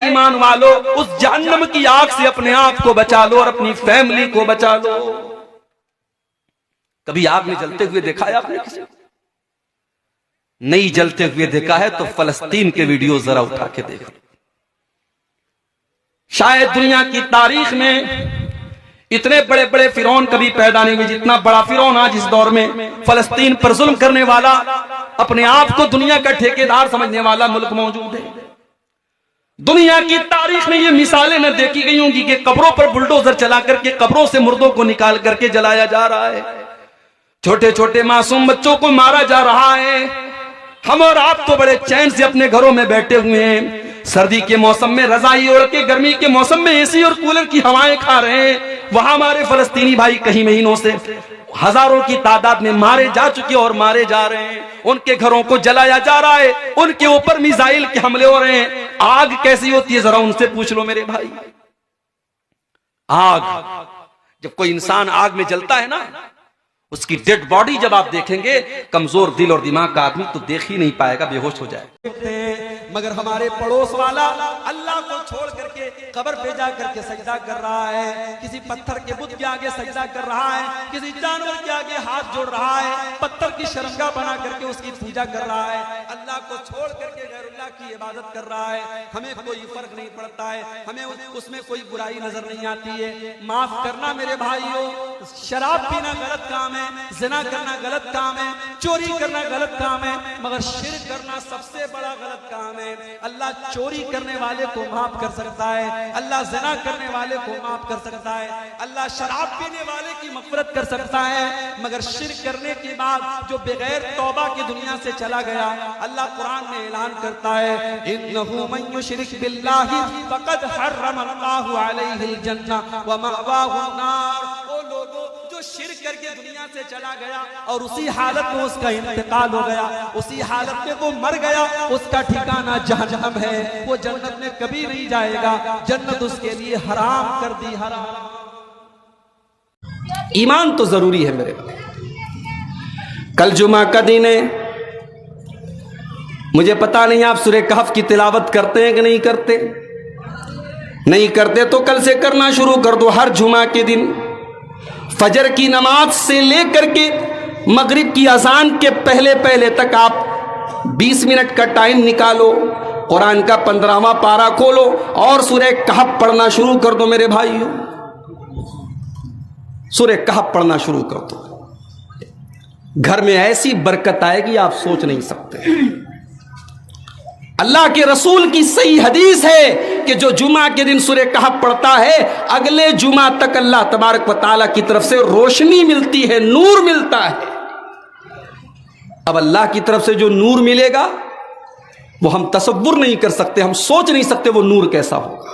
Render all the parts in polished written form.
ایمان والو اس جہنم کی آگ سے اپنے آپ کو بچا لو اور اپنی فیملی کو بچا لو۔ کبھی آگ میں جلتے ہوئے دیکھا ہے آپ نے کسی؟ نہیں جلتے ہوئے دیکھا ہے تو فلسطین کے ویڈیو ذرا اٹھا کے دیکھ۔ شاید دنیا کی تاریخ میں اتنے بڑے بڑے فرعون کبھی پیدا نہیں ہوئے جتنا بڑا فرعون آج اس دور میں فلسطین پر ظلم کرنے والا، اپنے آپ کو دنیا کا ٹھیکیدار سمجھنے والا ملک موجود ہے۔ دنیا کی تاریخ میں یہ مثالیں نہ دیکھی گئی ہوں گی کہ قبروں پر بلڈوزر چلا کر کے قبروں سے مردوں کو نکال کر کے جلایا جا رہا ہے، چھوٹے چھوٹے معصوم بچوں کو مارا جا رہا ہے۔ ہم اور آپ تو بڑے چین سے اپنے گھروں میں بیٹھے ہوئے ہیں، سردی کے موسم میں رضائی اوڑھ کے، گرمی کے موسم میں اے سی اور کولر کی ہوائیں کھا رہے ہیں۔ وہاں ہمارے فلسطینی بھائی کئی مہینوں سے ہزاروں کی تعداد میں مارے جا چکے اور مارے جا رہے ہیں، ان کے گھروں کو جلایا جا رہا ہے، ان کے اوپر میزائل کے حملے ہو رہے ہیں۔ آگ کیسی ہوتی ہے ذرا ان سے پوچھ لو میرے بھائی۔ آگ، جب کوئی انسان آگ میں جلتا ہے نا، اس کی ڈیڈ باڈی جب آپ دیکھیں گے، کمزور دل اور دماغ کا آدمی تو دیکھ ہی نہیں پائے گا، بے ہوش ہو جائے گا۔ مگر ہمارے پڑوس والا اللہ کو چھوڑ کر کے قبر پہ جا کر کے سجدہ کر رہا ہے، کسی پتھر کے بت کے آگے سجدہ کر رہا ہے، کسی جانور کے آگے ہاتھ جوڑ رہا ہے، پتھر کی شرمگاہ بنا کر کے اس کی پوجا کر رہا ہے، اللہ کو چھوڑ کر کے غیر اللہ کی عبادت کر رہا ہے۔ ہمیں کوئی فرق نہیں پڑتا ہے، ہمیں اس میں کوئی برائی نظر نہیں آتی ہے۔ معاف کرنا میرے بھائیوں، شراب پینا غلط کام ہے، زنا کرنا غلط کام ہے، چوری کرنا غلط کام ہے، مگر شرک کرنا سب سے بڑا غلط کام ہے۔ اللہ چوری کرنے والے کو معاف کر سکتا ہے، اللہ زنا کرنے والے کو معاف کر سکتا ہے، اللہ شراب پینے والے کی مغفرت کر سکتا ہے، مگر شرک کرنے کے بعد جو بغیر توبہ کی دنیا سے چلا گیا، اللہ قرآن میں اعلان کرتا ہے انہ من یشرک باللہ فقد حرم اللہ علیہ الجنہ ومأواہ النار۔ وہ لوگوں جو شرک کر کے دنیا سے چلا گیا اور اسی حالت میں اس کا انتقال ہو گیا، اسی حالت میں وہ مر گیا، اس کا ٹھکانہ جہنم ہے، وہ جنت میں کبھی نہیں جائے گا، جنت اس کے لیے حرام کر دی، حرام۔ ایمان تو ضروری ہے میرے بھائی۔ کل جمعہ کا دن ہے، مجھے پتا نہیں آپ سورہ کہف کی تلاوت کرتے ہیں کہ نہیں کرتے؟ نہیں کرتے تو کل سے کرنا شروع کر دو۔ ہر جمعہ کے دن فجر کی نماز سے لے کر کے مغرب کی اذان کے پہلے تک آپ 20 منٹ کا ٹائم نکالو، قرآن کا 15واں پارہ کھولو اور سورہ کہف پڑھنا شروع کر دو میرے بھائیوں۔ سورہ کہف پڑھنا شروع کر دو، گھر میں ایسی برکت آئے گی آپ سوچ نہیں سکتے۔ اللہ کے رسول کی صحیح حدیث ہے کہ جو جمعہ کے دن سورہ کہف پڑھتا ہے، اگلے جمعہ تک اللہ تبارک و تعالیٰ کی طرف سے روشنی ملتی ہے، نور ملتا ہے۔ اب اللہ کی طرف سے جو نور ملے گا وہ ہم تصور نہیں کر سکتے، ہم سوچ نہیں سکتے وہ نور کیسا ہوگا۔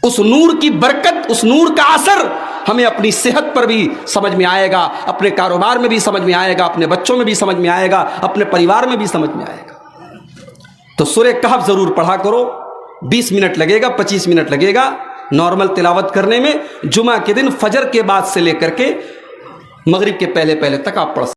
اس نور کی برکت، اس نور کا اثر ہمیں اپنی صحت پر بھی سمجھ میں آئے گا، اپنے کاروبار میں بھی سمجھ میں آئے گا، اپنے بچوں میں بھی سمجھ میں آئے گا، اپنے پریوار میں بھی سمجھ میں آئے گا۔ تو سورہ کہف ضرور پڑھا کرو، 20 منٹ لگے گا، 25 منٹ لگے گا نارمل تلاوت کرنے میں۔ جمعہ کے دن فجر کے بعد سے لے کر کے مغرب کے پہلے تک آپ پڑھ سکتے ہیں۔